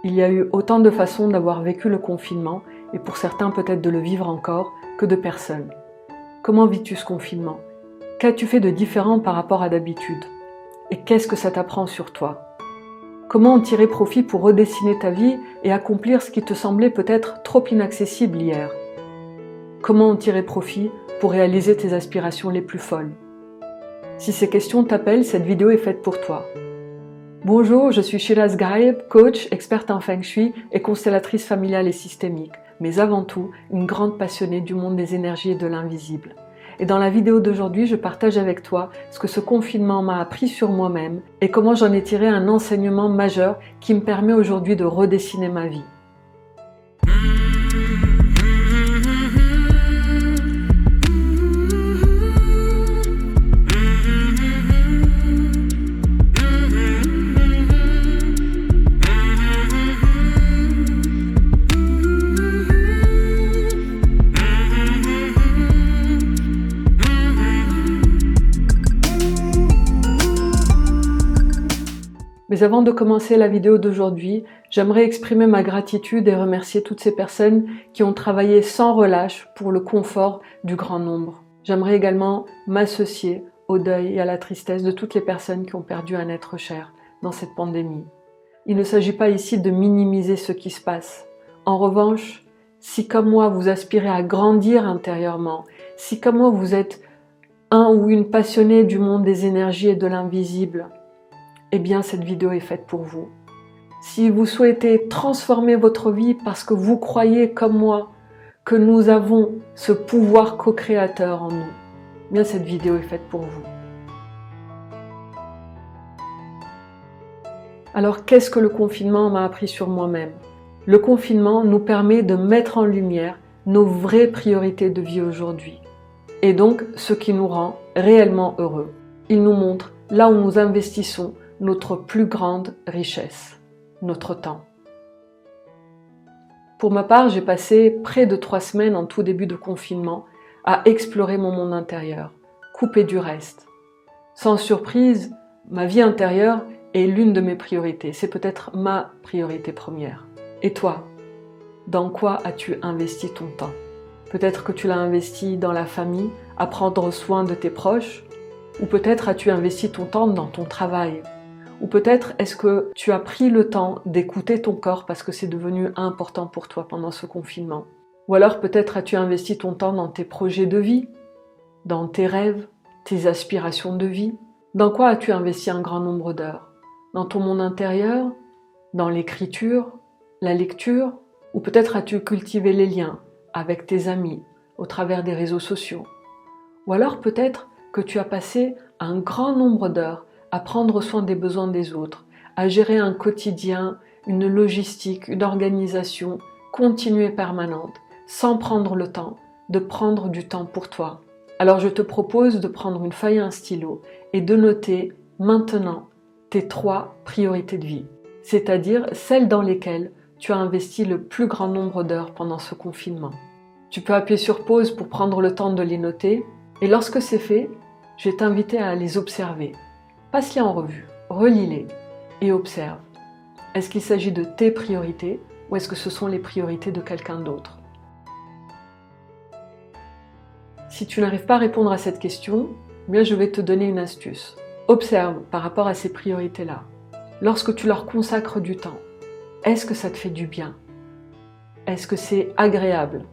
Il y a eu autant de façons d'avoir vécu le confinement, et pour certains peut-être de le vivre encore, que de personnes. Comment vis-tu ce confinement? Qu'as-tu fait de différent par rapport à d'habitude? Et qu'est-ce que ça t'apprend sur toi? Comment en tirer profit pour redessiner ta vie et accomplir ce qui te semblait peut-être trop inaccessible hier? Comment en tirer profit pour réaliser tes aspirations les plus folles? Si ces questions t'appellent, cette vidéo est faite pour toi. Bonjour, je suis Shiraz Gaib, coach, experte en Feng Shui et constellatrice familiale et systémique, mais avant tout, une grande passionnée du monde des énergies et de l'invisible. Et dans la vidéo d'aujourd'hui, je partage avec toi ce que ce confinement m'a appris sur moi-même et comment j'en ai tiré un enseignement majeur qui me permet aujourd'hui de redessiner ma vie. Mais avant de commencer la vidéo d'aujourd'hui, j'aimerais exprimer ma gratitude et remercier toutes ces personnes qui ont travaillé sans relâche pour le confort du grand nombre. J'aimerais également m'associer au deuil et à la tristesse de toutes les personnes qui ont perdu un être cher dans cette pandémie. Il ne s'agit pas ici de minimiser ce qui se passe. En revanche, si comme moi vous aspirez à grandir intérieurement, si comme moi vous êtes un ou une passionnée du monde des énergies et de l'invisible, eh bien cette vidéo est faite pour vous. Si vous souhaitez transformer votre vie parce que vous croyez comme moi que nous avons ce pouvoir co-créateur en nous, eh bien cette vidéo est faite pour vous. Alors qu'est-ce que le confinement m'a appris sur moi-même? Le confinement nous permet de mettre en lumière nos vraies priorités de vie aujourd'hui et donc ce qui nous rend réellement heureux. Il nous montre là où nous investissons notre plus grande richesse, notre temps. Pour ma part, j'ai passé près de 3 semaines en tout début de confinement à explorer mon monde intérieur, coupé du reste. Sans surprise, ma vie intérieure est l'une de mes priorités, c'est peut-être ma priorité première. Et toi, dans quoi as-tu investi ton temps? Peut-être que tu l'as investi dans la famille, à prendre soin de tes proches, ou peut-être as-tu investi ton temps dans ton travail. Ou peut-être est-ce que tu as pris le temps d'écouter ton corps parce que c'est devenu important pour toi pendant ce confinement. Ou alors peut-être as-tu investi ton temps dans tes projets de vie, dans tes rêves, tes aspirations de vie. Dans quoi as-tu investi un grand nombre d'heures? Dans ton monde intérieur, dans l'écriture, la lecture? Ou peut-être as-tu cultivé les liens avec tes amis au travers des réseaux sociaux? Ou alors peut-être que tu as passé un grand nombre d'heures à prendre soin des besoins des autres, à gérer un quotidien, une logistique, une organisation continue et permanente, sans prendre le temps de prendre du temps pour toi. Alors je te propose de prendre une feuille et un stylo et de noter maintenant tes 3 priorités de vie, c'est-à-dire celles dans lesquelles tu as investi le plus grand nombre d'heures pendant ce confinement. Tu peux appuyer sur pause pour prendre le temps de les noter et lorsque c'est fait, je vais t'inviter à les observer. Passe-les en revue, relis-les et observe. Est-ce qu'il s'agit de tes priorités ou est-ce que ce sont les priorités de quelqu'un d'autre? Si tu n'arrives pas à répondre à cette question, bien je vais te donner une astuce. Observe par rapport à ces priorités-là. Lorsque tu leur consacres du temps, est-ce que ça te fait du bien? Est-ce que c'est agréable?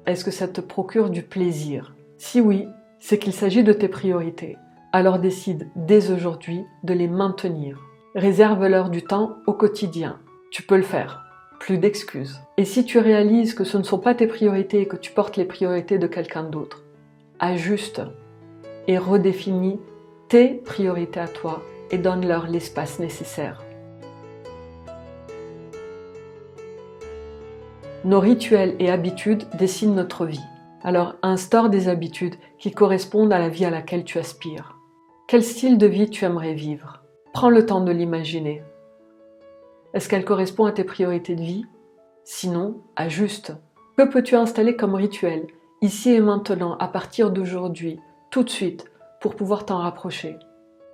Est-ce que ça te procure du plaisir? Si oui, c'est qu'il s'agit de tes priorités. Alors décide dès aujourd'hui de les maintenir. Réserve-leur du temps au quotidien. Tu peux le faire. Plus d'excuses. Et si tu réalises que ce ne sont pas tes priorités et que tu portes les priorités de quelqu'un d'autre, ajuste et redéfinis tes priorités à toi et donne-leur l'espace nécessaire. Nos rituels et habitudes dessinent notre vie. Alors instaure des habitudes qui correspondent à la vie à laquelle tu aspires. Quel style de vie tu aimerais vivre? Prends le temps de l'imaginer. Est-ce qu'elle correspond à tes priorités de vie? Sinon, ajuste. Que peux-tu installer comme rituel, ici et maintenant, à partir d'aujourd'hui, tout de suite, pour pouvoir t'en rapprocher?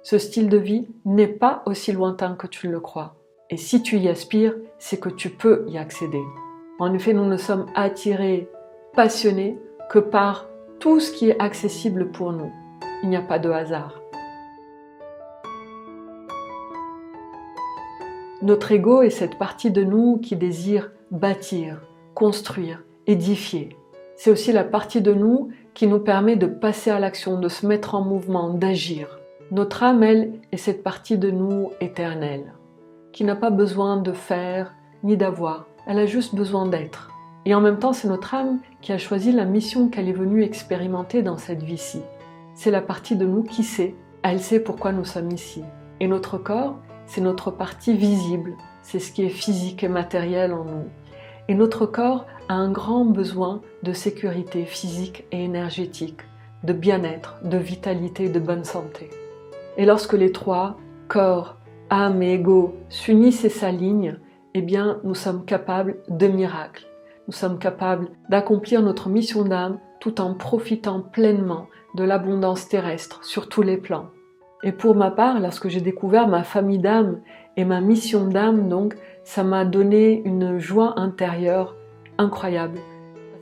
Ce style de vie n'est pas aussi lointain que tu le crois. Et si tu y aspires, c'est que tu peux y accéder. En effet, nous ne sommes attirés, passionnés que par tout ce qui est accessible pour nous. Il n'y a pas de hasard. Notre ego est cette partie de nous qui désire bâtir, construire, édifier. C'est aussi la partie de nous qui nous permet de passer à l'action, de se mettre en mouvement, d'agir. Notre âme, elle, est cette partie de nous éternelle, qui n'a pas besoin de faire ni d'avoir, elle a juste besoin d'être. Et en même temps, c'est notre âme qui a choisi la mission qu'elle est venue expérimenter dans cette vie-ci. C'est la partie de nous qui sait, elle sait pourquoi nous sommes ici. Et notre corps, c'est notre partie visible, c'est ce qui est physique et matériel en nous. Et notre corps a un grand besoin de sécurité physique et énergétique, de bien-être, de vitalité, de bonne santé. Et lorsque les trois, corps, âme et ego, s'unissent et s'alignent, eh bien, nous sommes capables de miracles. Nous sommes capables d'accomplir notre mission d'âme tout en profitant pleinement de l'abondance terrestre sur tous les plans. Et pour ma part, lorsque j'ai découvert ma famille d'âme et ma mission d'âme, donc, ça m'a donné une joie intérieure incroyable.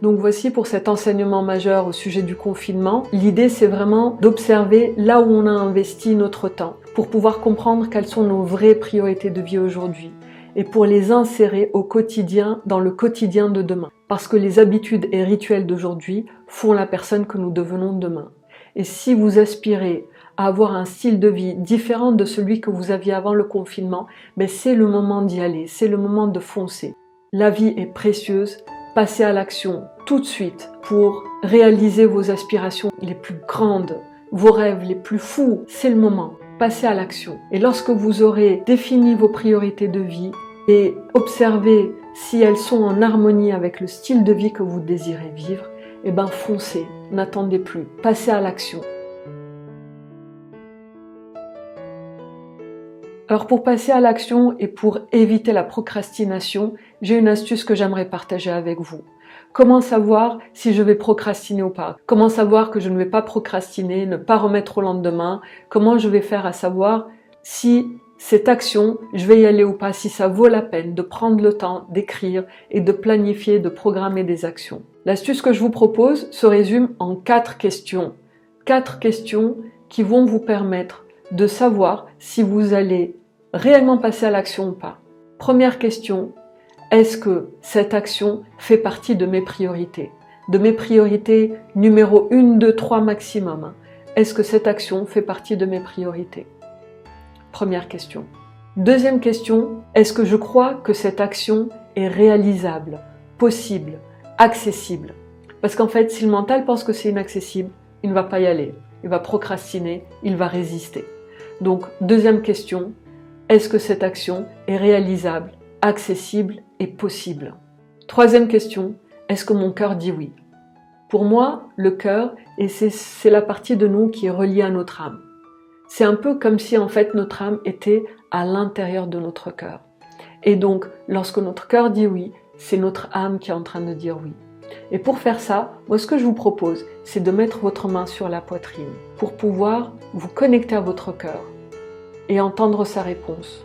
Donc voici pour cet enseignement majeur au sujet du confinement. L'idée, c'est vraiment d'observer là où on a investi notre temps pour pouvoir comprendre quelles sont nos vraies priorités de vie aujourd'hui et pour les insérer au quotidien, dans le quotidien de demain. Parce que les habitudes et rituels d'aujourd'hui font la personne que nous devenons demain. Et si vous aspirez à avoir un style de vie différent de celui que vous aviez avant le confinement, mais c'est le moment d'y aller, c'est le moment de foncer. La vie est précieuse, passez à l'action tout de suite pour réaliser vos aspirations les plus grandes, vos rêves les plus fous, c'est le moment. Passez à l'action. Et lorsque vous aurez défini vos priorités de vie et observé si elles sont en harmonie avec le style de vie que vous désirez vivre, eh ben foncez, n'attendez plus, passez à l'action. Alors pour passer à l'action et pour éviter la procrastination, j'ai une astuce que j'aimerais partager avec vous. Comment savoir si je vais procrastiner ou pas? Comment savoir que je ne vais pas procrastiner, ne pas remettre au lendemain? Comment je vais faire à savoir si cette action, je vais y aller ou pas, si ça vaut la peine de prendre le temps d'écrire et de planifier, de programmer des actions? L'astuce que je vous propose se résume en 4 questions. 4 questions qui vont vous permettre de savoir si vous allez réellement passer à l'action ou pas. Première question, est-ce que cette action fait partie de mes priorités? De mes priorités numéro 1, 2, 3 maximum. Est-ce que cette action fait partie de mes priorités? Première question. Deuxième question, est-ce que je crois que cette action est réalisable, possible, accessible? Parce qu'en fait, si le mental pense que c'est inaccessible, il ne va pas y aller. Il va procrastiner, il va résister. Donc, deuxième question, est-ce que cette action est réalisable, accessible et possible? Troisième question, est-ce que mon cœur dit oui? Pour moi, le cœur, c'est la partie de nous qui est reliée à notre âme. C'est un peu comme si en fait notre âme était à l'intérieur de notre cœur. Et donc, lorsque notre cœur dit oui, c'est notre âme qui est en train de dire oui. Et pour faire ça, moi ce que je vous propose, c'est de mettre votre main sur la poitrine pour pouvoir vous connecter à votre cœur et entendre sa réponse.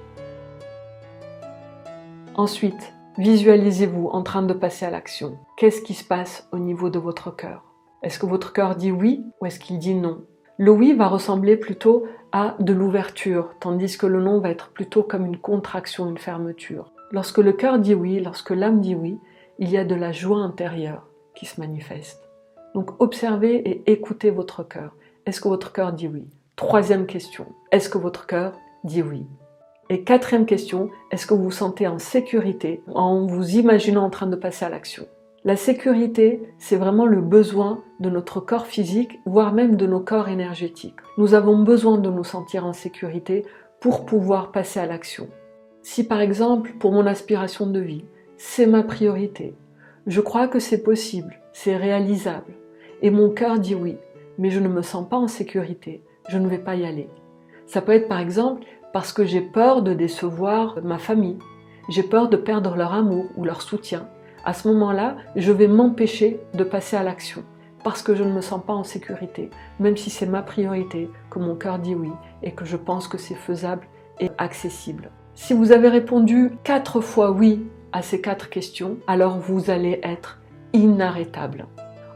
Ensuite, visualisez-vous en train de passer à l'action. Qu'est-ce qui se passe au niveau de votre cœur? Est-ce que votre cœur dit oui ou est-ce qu'il dit non? Le oui va ressembler plutôt à de l'ouverture, tandis que le non va être plutôt comme une contraction, une fermeture. Lorsque le cœur dit oui, lorsque l'âme dit oui, il y a de la joie intérieure qui se manifeste. Donc observez et écoutez votre cœur. Est-ce que votre cœur dit oui? Troisième question, est-ce que votre cœur dit oui? Et quatrième question, est-ce que vous vous sentez en sécurité en vous imaginant en train de passer à l'action? La sécurité, c'est vraiment le besoin de notre corps physique, voire même de nos corps énergétiques. Nous avons besoin de nous sentir en sécurité pour pouvoir passer à l'action. Si par exemple, pour mon aspiration de vie, c'est ma priorité, je crois que c'est possible, c'est réalisable, et mon cœur dit oui, mais je ne me sens pas en sécurité, je ne vais pas y aller. Ça peut être par exemple parce que j'ai peur de décevoir ma famille, j'ai peur de perdre leur amour ou leur soutien. À ce moment-là, je vais m'empêcher de passer à l'action parce que je ne me sens pas en sécurité, même si c'est ma priorité, que mon cœur dit oui et que je pense que c'est faisable et accessible. Si vous avez répondu 4 fois oui à ces 4 questions, alors vous allez être inarrêtable.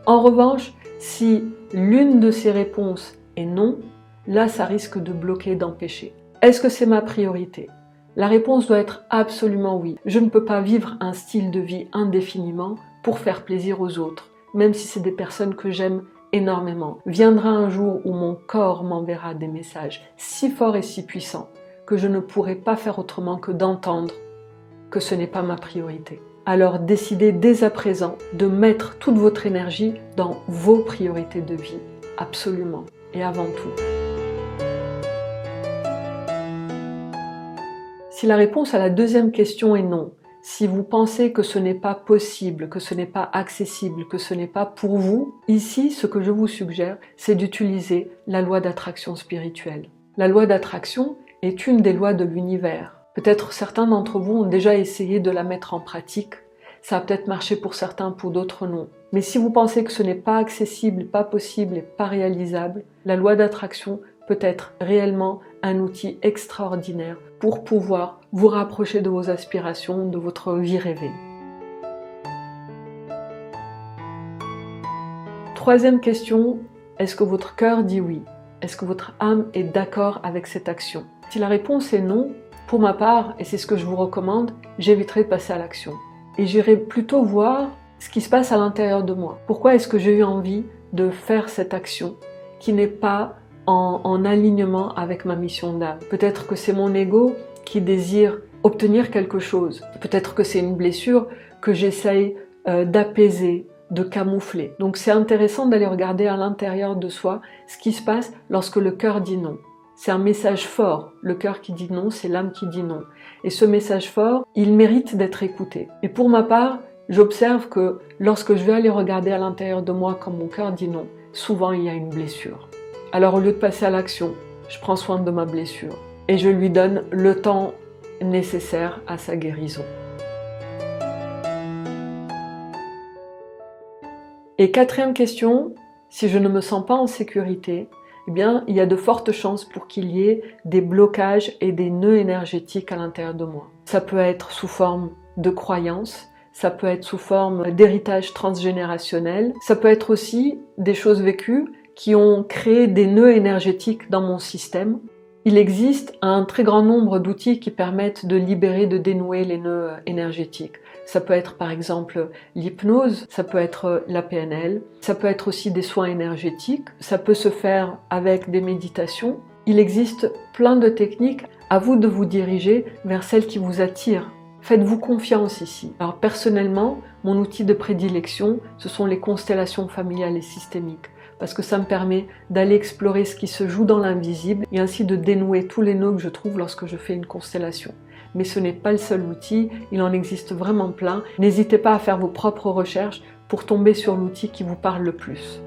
En revanche, si l'une de ces réponses est non, là ça risque de bloquer, d'empêcher. Est-ce que c'est ma priorité? La réponse doit être absolument oui. Je ne peux pas vivre un style de vie indéfiniment pour faire plaisir aux autres, même si c'est des personnes que j'aime énormément. Viendra un jour où mon corps m'enverra des messages si forts et si puissants que je ne pourrai pas faire autrement que d'entendre que ce n'est pas ma priorité. Alors décidez dès à présent de mettre toute votre énergie dans vos priorités de vie, absolument et avant tout. Si la réponse à la deuxième question est non, si vous pensez que ce n'est pas possible, que ce n'est pas accessible, que ce n'est pas pour vous, ici, ce que je vous suggère, c'est d'utiliser la loi d'attraction spirituelle. La loi d'attraction est une des lois de l'univers. Peut-être certains d'entre vous ont déjà essayé de la mettre en pratique. Ça a peut-être marché pour certains, pour d'autres non. Mais si vous pensez que ce n'est pas accessible, pas possible et pas réalisable, la loi d'attraction peut être réellement un outil extraordinaire pour pouvoir vous rapprocher de vos aspirations, de votre vie rêvée. Troisième question, est-ce que votre cœur dit oui? Est-ce que votre âme est d'accord avec cette action? Si la réponse est non, pour ma part, et c'est ce que je vous recommande, j'éviterai de passer à l'action. Et j'irai plutôt voir ce qui se passe à l'intérieur de moi. Pourquoi est-ce que j'ai eu envie de faire cette action qui n'est pas en alignement avec ma mission d'âme? Peut-être que c'est mon ego qui désire obtenir quelque chose. Peut-être que c'est une blessure que j'essaye d'apaiser, de camoufler. Donc c'est intéressant d'aller regarder à l'intérieur de soi ce qui se passe lorsque le cœur dit non. C'est un message fort. Le cœur qui dit non, c'est l'âme qui dit non. Et ce message fort, il mérite d'être écouté. Et pour ma part, j'observe que lorsque je vais aller regarder à l'intérieur de moi quand mon cœur dit non, souvent il y a une blessure. Alors au lieu de passer à l'action, je prends soin de ma blessure et je lui donne le temps nécessaire à sa guérison. Et quatrième question, si je ne me sens pas en sécurité, eh bien, il y a de fortes chances pour qu'il y ait des blocages et des nœuds énergétiques à l'intérieur de moi. Ça peut être sous forme de croyances, ça peut être sous forme d'héritage transgénérationnel, ça peut être aussi des choses vécues qui ont créé des nœuds énergétiques dans mon système. Il existe un très grand nombre d'outils qui permettent de libérer, de dénouer les nœuds énergétiques. Ça peut être par exemple l'hypnose, ça peut être la PNL, ça peut être aussi des soins énergétiques, ça peut se faire avec des méditations. Il existe plein de techniques, à vous de vous diriger vers celles qui vous attirent. Faites-vous confiance ici. Alors personnellement, mon outil de prédilection, ce sont les constellations familiales et systémiques, parce que ça me permet d'aller explorer ce qui se joue dans l'invisible et ainsi de dénouer tous les nœuds que je trouve lorsque je fais une constellation. Mais ce n'est pas le seul outil, il en existe vraiment plein. N'hésitez pas à faire vos propres recherches pour tomber sur l'outil qui vous parle le plus.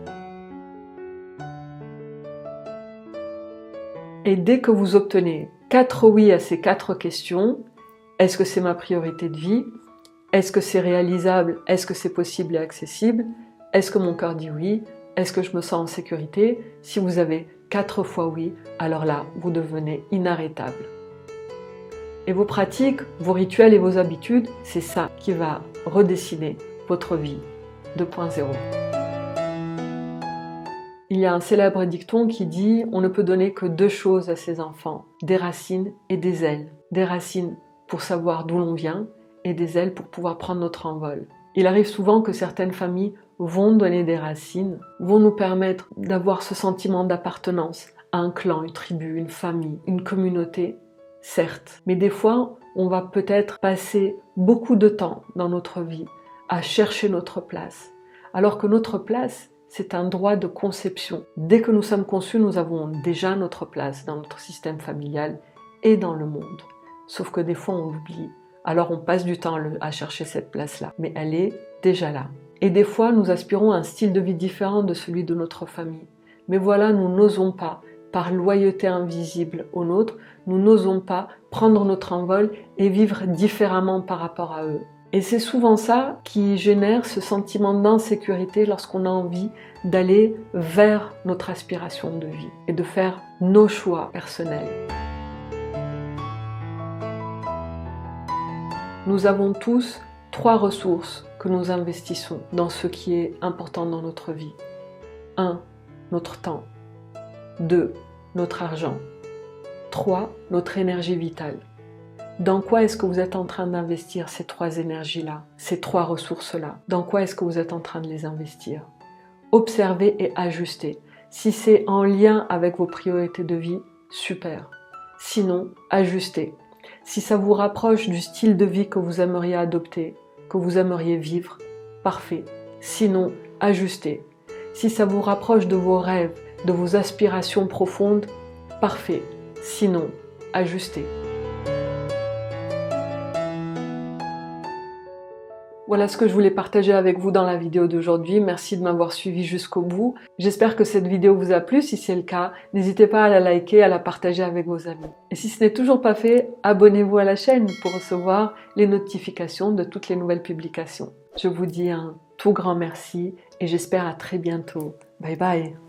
Et dès que vous obtenez 4 oui à ces 4 questions, est-ce que c'est ma priorité de vie? Est-ce que c'est réalisable? Est-ce que c'est possible et accessible? Est-ce que mon cœur dit oui? Est-ce que je me sens en sécurité? Si vous avez 4 fois oui, alors là, vous devenez inarrêtable. Et vos pratiques, vos rituels et vos habitudes, c'est ça qui va redessiner votre vie 2.0. Il y a un célèbre dicton qui dit « On ne peut donner que 2 choses à ses enfants, des racines et des ailes. Des racines pour savoir d'où l'on vient et des ailes pour pouvoir prendre notre envol. » Il arrive souvent que certaines familles vont donner des racines, vont nous permettre d'avoir ce sentiment d'appartenance à un clan, une tribu, une famille, une communauté, certes. Mais des fois, on va peut-être passer beaucoup de temps dans notre vie à chercher notre place, alors que notre place, c'est un droit de conception. Dès que nous sommes conçus, nous avons déjà notre place dans notre système familial et dans le monde. Sauf que des fois, on l'oublie. Alors on passe du temps à chercher cette place-là, mais elle est déjà là. Et des fois, nous aspirons à un style de vie différent de celui de notre famille. Mais voilà, nous n'osons pas, par loyauté invisible au nôtre, nous n'osons pas prendre notre envol et vivre différemment par rapport à eux. Et c'est souvent ça qui génère ce sentiment d'insécurité lorsqu'on a envie d'aller vers notre aspiration de vie et de faire nos choix personnels. Nous avons tous 3 ressources que nous investissons dans ce qui est important dans notre vie. 1. Notre temps. 2. Notre argent. 3. Notre énergie vitale. Dans quoi est-ce que vous êtes en train d'investir ces 3 énergies-là, ces 3 ressources-là? Dans quoi est-ce que vous êtes en train de les investir? Observez et ajustez. Si c'est en lien avec vos priorités de vie, super. Sinon, ajustez. Si ça vous rapproche du style de vie que vous aimeriez adopter, que vous aimeriez vivre, parfait. Sinon, ajustez. Si ça vous rapproche de vos rêves, de vos aspirations profondes, parfait. Sinon, ajustez. Voilà ce que je voulais partager avec vous dans la vidéo d'aujourd'hui. Merci de m'avoir suivi jusqu'au bout. J'espère que cette vidéo vous a plu. Si c'est le cas, n'hésitez pas à la liker, à la partager avec vos amis. Et si ce n'est toujours pas fait, abonnez-vous à la chaîne pour recevoir les notifications de toutes les nouvelles publications. Je vous dis un tout grand merci et j'espère à très bientôt. Bye bye.